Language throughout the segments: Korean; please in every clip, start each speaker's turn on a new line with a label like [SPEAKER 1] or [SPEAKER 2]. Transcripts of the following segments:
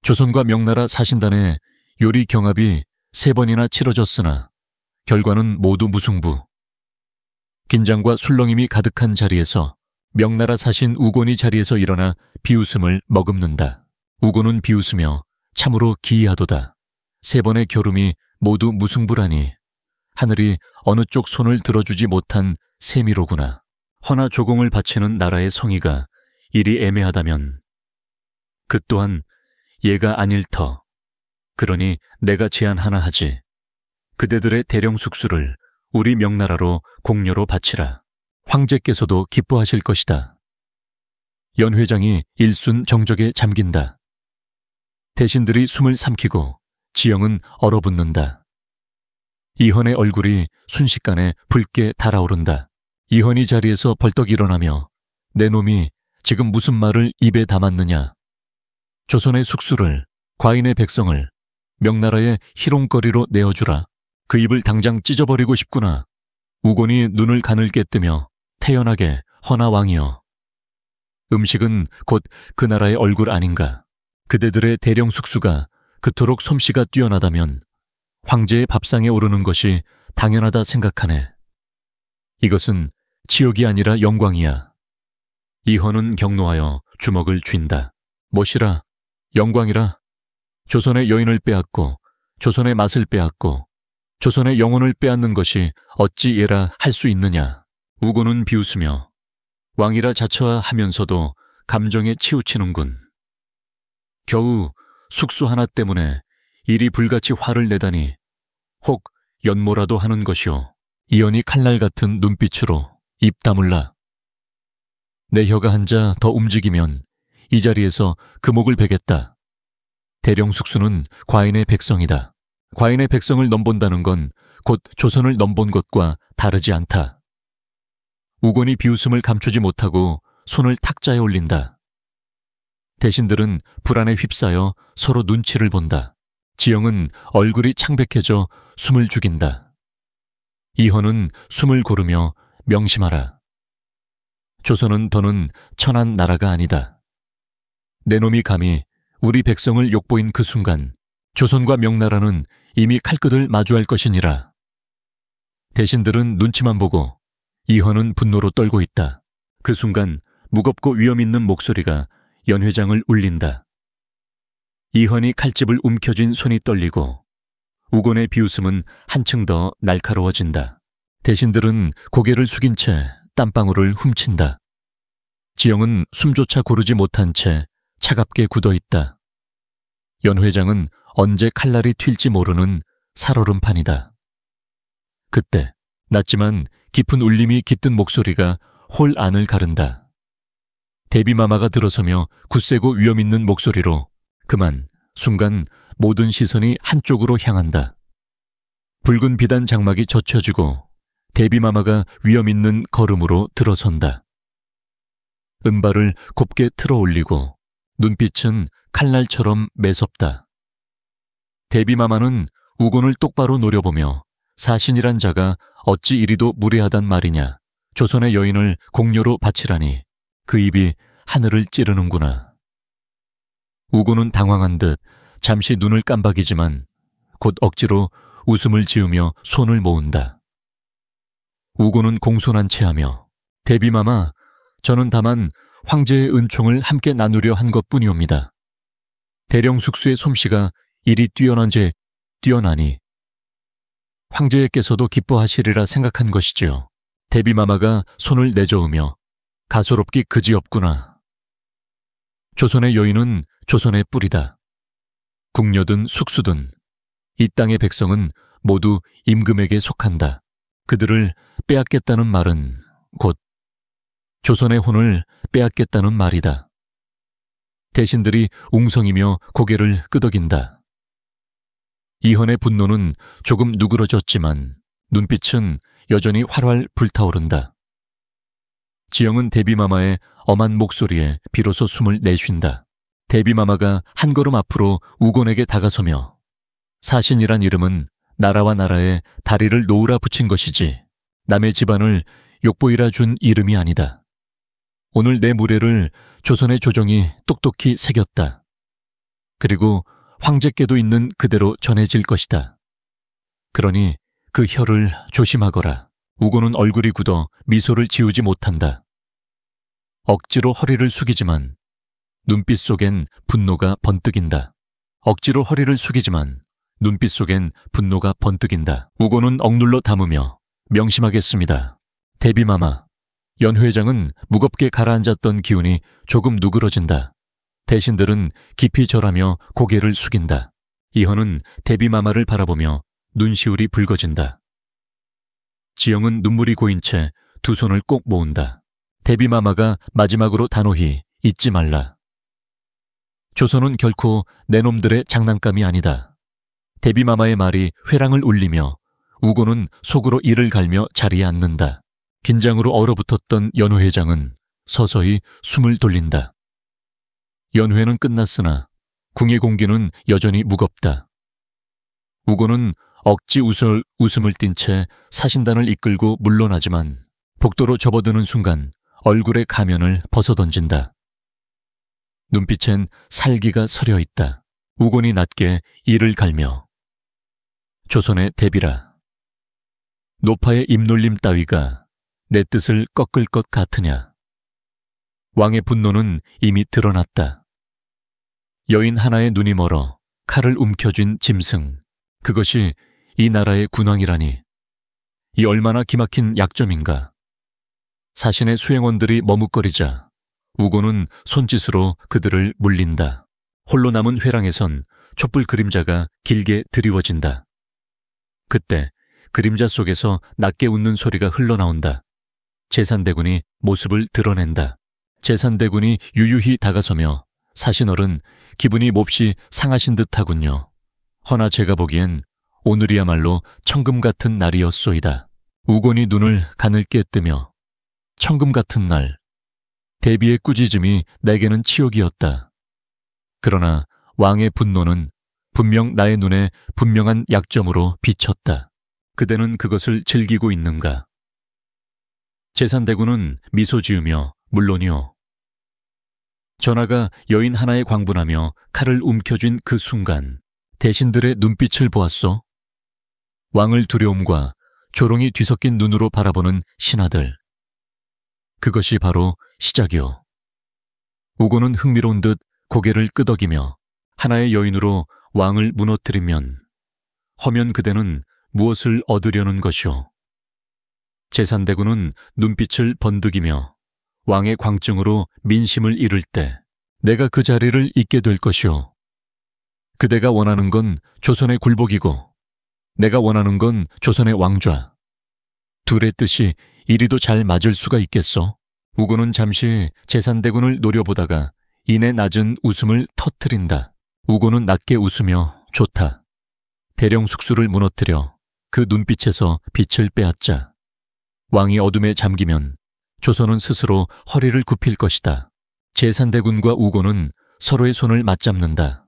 [SPEAKER 1] 조선과 명나라 사신단의 요리 경합이 3번이나 치러졌으나 결과는 모두 무승부. 긴장과 술렁임이 가득한 자리에서 명나라 사신 우곤이 자리에서 일어나 비웃음을 머금는다. 우곤은 비웃으며 참으로 기이하도다. 3번의 겨rum이 모두 무승부라니 하늘이 어느 쪽 손을 들어주지 못한 세미로구나. 허나 조공을 바치는 나라의 성의가 이리 애매하다면 그 또한 얘가 아닐 터. 그러니 내가 제안 하나 하지. 그대들의 대령 숙수를 우리 명나라로 공료로 바치라. 황제께서도 기뻐하실 것이다. 연 회장이 일순 정적에 잠긴다. 대신들이 숨을 삼키고 지영은 얼어붙는다. 이헌의 얼굴이 순식간에 붉게 달아오른다. 이헌이 자리에서 벌떡 일어나며 내 놈이 지금 무슨 말을 입에 담았느냐. 조선의 숙수를, 과인의 백성을 명나라의 희롱거리로 내어주라. 그 입을 당장 찢어버리고 싶구나. 우곤이 눈을 가늘게 뜨며 태연하게 허나 왕이여. 음식은 곧 그 나라의 얼굴 아닌가. 그대들의 대령 숙수가 그토록 솜씨가 뛰어나다면 황제의 밥상에 오르는 것이 당연하다 생각하네. 이것은 치욕이 아니라 영광이야. 이헌은 경노하여 주먹을 쥔다. 못이라, 영광이라. 조선의 여인을 빼앗고 조선의 맛을 빼앗고 조선의 영혼을 빼앗는 것이 어찌 얘라 할 수 있느냐. 우곤은 비웃으며 왕이라 자처하면서도 감정에 치우치는군. 겨우 숙수 하나 때문에 이리 불같이 화를 내다니 혹 연모라도 하는 것이오. 이연이 칼날 같은 눈빛으로 입 다물라. 내 혀가 한자 더 움직이면 이 자리에서 그 목을 베겠다. 대령 숙수는 과인의 백성이다. 과인의 백성을 넘본다는 건 곧 조선을 넘본 것과 다르지 않다. 우곤이 비웃음을 감추지 못하고 손을 탁자에 올린다. 대신들은 불안에 휩싸여 서로 눈치를 본다. 지영은 얼굴이 창백해져 숨을 죽인다. 이헌은 숨을 고르며 명심하라. 조선은 더는 천한 나라가 아니다. 내 놈이 감히 우리 백성을 욕보인 그 순간 조선과 명나라는 이미 칼끝을 마주할 것이니라. 대신들은 눈치만 보고 이헌은 분노로 떨고 있다. 그 순간 무겁고 위험 있는 목소리가 연 회장을 울린다. 이헌이 칼집을 움켜쥔 손이 떨리고 우곤의 비웃음은 한층 더 날카로워진다. 대신들은 고개를 숙인 채 땀방울을 훔친다. 지영은 숨조차 고르지 못한 채 차갑게 굳어있다. 연 회장은 언제 칼날이 튈지 모르는 살얼음판이다. 그때 낮지만 깊은 울림이 깃든 목소리가 홀 안을 가른다. 대비마마가 들어서며 굳세고 위험 있는 목소리로 그만 순간 모든 시선이 한쪽으로 향한다. 붉은 비단 장막이 젖혀지고 대비마마가 위험 있는 걸음으로 들어선다. 은발을 곱게 틀어 올리고 눈빛은 칼날처럼 매섭다. 대비마마는 우곤을 똑바로 노려보며 사신이란 자가 어찌 이리도 무례하단 말이냐. 조선의 여인을 공료로 바치라니 그 입이 하늘을 찌르는구나. 우곤은 당황한 듯 잠시 눈을 깜박이지만 곧 억지로 웃음을 지으며 손을 모은다. 우곤은 공손한 체하며 대비마마, 저는 다만 황제의 은총을 함께 나누려 한 것뿐이옵니다. 대령 숙수의 솜씨가 이리 뛰어난지 뛰어나니 황제께서도 기뻐하시리라 생각한 것이지요. 대비마마가 손을 내저으며 가소롭기 그지없구나. 조선의 여인은 조선의 뿌리다. 궁녀든 숙수든 이 땅의 백성은 모두 임금에게 속한다. 그들을 빼앗겠다는 말은 곧 조선의 혼을 빼앗겠다는 말이다. 대신들이 웅성이며 고개를 끄덕인다. 이헌의 분노는 조금 누그러졌지만 눈빛은 여전히 활활 불타오른다. 지영은 대비마마의 엄한 목소리에 비로소 숨을 내쉰다. 대비마마가 한 걸음 앞으로 우곤에게 다가서며 사신이란 이름은 나라와 나라에 다리를 놓으라 붙인 것이지 남의 집안을 욕보이라 준 이름이 아니다. 오늘 내 무례를 조선의 조정이 똑똑히 새겼다. 그리고 황제께도 있는 그대로 전해질 것이다. 그러니 그 혀를 조심하거라. 우고는 얼굴이 굳어 미소를 지우지 못한다. 억지로 허리를 숙이지만 눈빛 속엔 분노가 번뜩인다. 억지로 허리를 숙이지만 눈빛 속엔 분노가 번뜩인다. 우고는 억눌러 담으며 명심하겠습니다. 대비마마. 연 회장은 무겁게 가라앉았던 기운이 조금 누그러진다. 대신들은 깊이 절하며 고개를 숙인다. 이헌은 대비마마를 바라보며 눈시울이 붉어진다. 지영은 눈물이 고인 채 두 손을 꼭 모은다. 대비마마가 마지막으로 단호히 잊지 말라. 조선은 결코 내 놈들의 장난감이 아니다. 대비마마의 말이 회랑을 울리며 우고는 속으로 이를 갈며 자리에 앉는다. 긴장으로 얼어붙었던 연호 회장은 서서히 숨을 돌린다. 연회는 끝났으나 궁의 공기는 여전히 무겁다. 우고는 억지 웃음을 띤 채 사신단을 이끌고 물러나지만 복도로 접어드는 순간 얼굴의 가면을 벗어던진다. 눈빛엔 살기가 서려 있다. 우곤이 낮게 이를 갈며 조선의 대비라. 노파의 입놀림 따위가 내 뜻을 꺾을 것 같으냐. 왕의 분노는 이미 드러났다. 여인 하나의 눈이 멀어 칼을 움켜쥔 짐승. 그것이 이 나라의 군왕이라니. 이 얼마나 기막힌 약점인가. 사신의 수행원들이 머뭇거리자 우고는 손짓으로 그들을 물린다. 홀로 남은 회랑에선 촛불 그림자가 길게 드리워진다. 그때 그림자 속에서 낮게 웃는 소리가 흘러나온다. 제산대군이 모습을 드러낸다. 제산대군이 유유히 다가서며 사신어른 기분이 몹시 상하신 듯하군요. 허나 제가 보기엔 오늘이야말로 천금 같은 날이었소이다. 우곤이 눈을 가늘게 뜨며 천금 같은 날, 대비의 꾸짖음이 내게는 치욕이었다. 그러나 왕의 분노는 분명 나의 눈에 분명한 약점으로 비쳤다. 그대는 그것을 즐기고 있는가? 제산대군은 미소 지으며 물론이요. 전하가 여인 하나에 광분하며 칼을 움켜쥔 그 순간 대신들의 눈빛을 보았소. 왕을 두려움과 조롱이 뒤섞인 눈으로 바라보는 신하들. 그것이 바로 시작이요. 우고는 흥미로운 듯 고개를 끄덕이며 하나의 여인으로 왕을 무너뜨리면 허면 그대는 무엇을 얻으려는 것이오. 제산대군은 눈빛을 번득이며 왕의 광증으로 민심을 잃을 때 내가 그 자리를 잇게 될 것이오. 그대가 원하는 건 조선의 굴복이고 내가 원하는 건 조선의 왕좌. 둘의 뜻이 이리도 잘 맞을 수가 있겠소. 우고는 잠시 제산대군을 노려보다가 이내 낮은 웃음을 터뜨린다. 우고는 낮게 웃으며 좋다. 대령 숙수를 무너뜨려 그 눈빛에서 빛을 빼앗자. 왕이 어둠에 잠기면 조선은 스스로 허리를 굽힐 것이다. 제산대군과 우고는 서로의 손을 맞잡는다.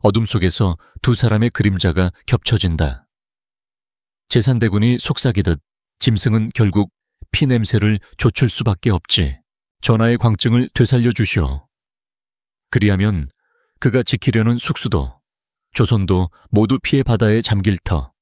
[SPEAKER 1] 어둠 속에서 두 사람의 그림자가 겹쳐진다. 제산대군이 속삭이듯 짐승은 결국 피냄새를 좇을 수밖에 없지. 전하의 광증을 되살려 주시오. 그리하면 그가 지키려는 숙수도 조선도 모두 피해 바다에 잠길 터.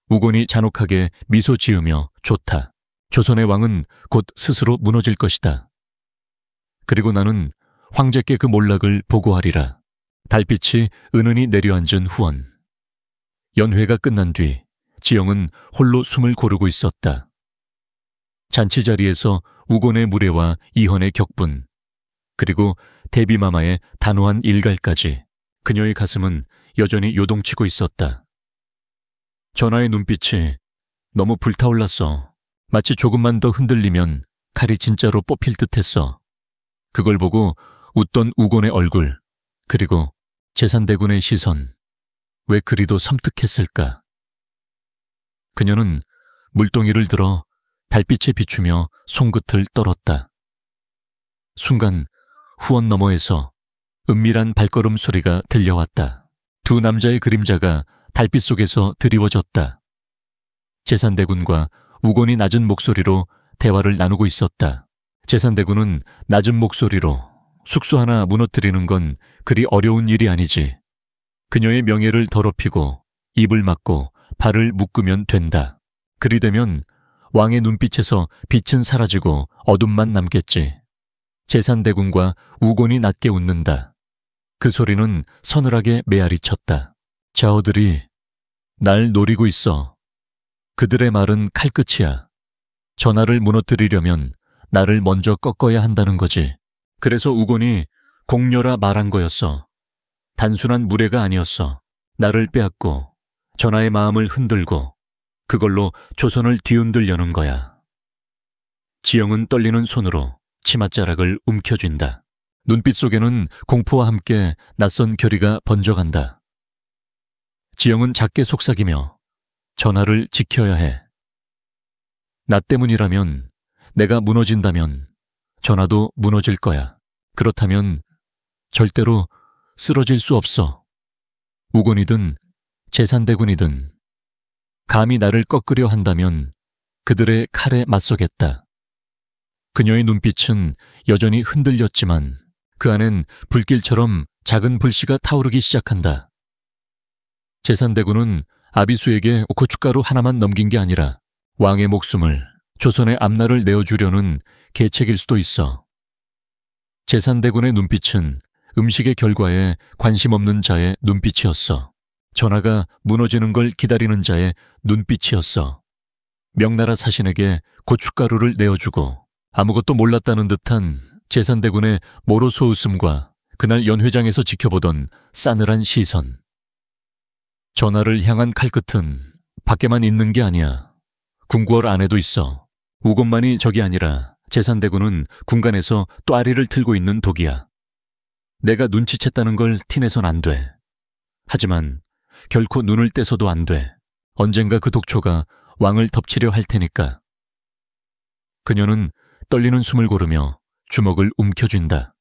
[SPEAKER 1] 우곤이 잔혹하게 미소 지으며 좋다. 조선의 왕은 곧 스스로 무너질 것이다. 그리고 나는 황제께 그 몰락을 보고하리라. 달빛이 은은히 내려앉은 후원. 연회가 끝난 뒤 지영은 홀로 숨을 고르고 있었다. 잔치 자리에서 우곤의 무례와 이헌의 격분, 그리고 대비마마의 단호한 일갈까지 그녀의 가슴은 여전히 요동치고 있었다. 전하의 눈빛이 너무 불타올랐어. 마치 조금만 더 흔들리면 칼이 진짜로 뽑힐 듯했어. 그걸 보고 웃던 우곤의 얼굴, 그리고 제산대군의 시선, 왜 그리도 섬뜩했을까? 그녀는 물동이를 들어 달빛에 비추며 손끝을 떨었다. 순간 후원 너머에서 은밀한 발걸음 소리가 들려왔다. 두 남자의 그림자가 달빛 속에서 드리워졌다. 제산대군과 우곤이 낮은 목소리로 대화를 나누고 있었다. 제산대군은 낮은 목소리로 숙소 하나 무너뜨리는 건 그리 어려운 일이 아니지. 그녀의 명예를 더럽히고 입을 막고 발을 묶으면 된다. 그리 되면 왕의 눈빛에서 빛은 사라지고 어둠만 남겠지. 제산대군과 우곤이 낮게 웃는다. 그 소리는 서늘하게 메아리 쳤다. 자오들이 날 노리고 있어. 그들의 말은 칼끝이야. 전하를 무너뜨리려면 나를 먼저 꺾어야 한다는 거지. 그래서 우곤이 공녀라 말한 거였어. 단순한 무례가 아니었어. 나를 빼앗고 전하의 마음을 흔들고 그걸로 조선을 뒤흔들려는 거야. 지영은 떨리는 손으로 치맛자락을 움켜쥔다. 눈빛 속에는 공포와 함께 낯선 결의가 번져간다. 지영은 작게 속삭이며 전하를 지켜야 해. 나 때문이라면, 내가 무너진다면 전하도 무너질 거야. 그렇다면 절대로 쓰러질 수 없어. 우곤이든 제산대군이든 감히 나를 꺾으려 한다면 그들의 칼에 맞서겠다. 그녀의 눈빛은 여전히 흔들렸지만 그 안엔 불길처럼 작은 불씨가 타오르기 시작한다. 제산대군은 아비수에게 고춧가루 하나만 넘긴 게 아니라 왕의 목숨을, 조선의 앞날을 내어주려는 계책일 수도 있어. 제산대군의 눈빛은 음식의 결과에 관심 없는 자의 눈빛이었어. 전하가 무너지는 걸 기다리는 자의 눈빛이었어. 명나라 사신에게 고춧가루를 내어주고 아무것도 몰랐다는 듯한 제산대군의 모로소 웃음과 그날 연회장에서 지켜보던 싸늘한 시선. 전하를 향한 칼끝은 밖에만 있는 게 아니야. 궁궐 안에도 있어. 우곤만이 적이 아니라 제산대군은 군간에서 또아리를 틀고 있는 독이야. 내가 눈치챘다는 걸 티내선 안 돼. 하지만 결코 눈을 떼서도 안 돼. 언젠가 그 독초가 왕을 덮치려 할 테니까. 그녀는 떨리는 숨을 고르며 주먹을 움켜쥔다.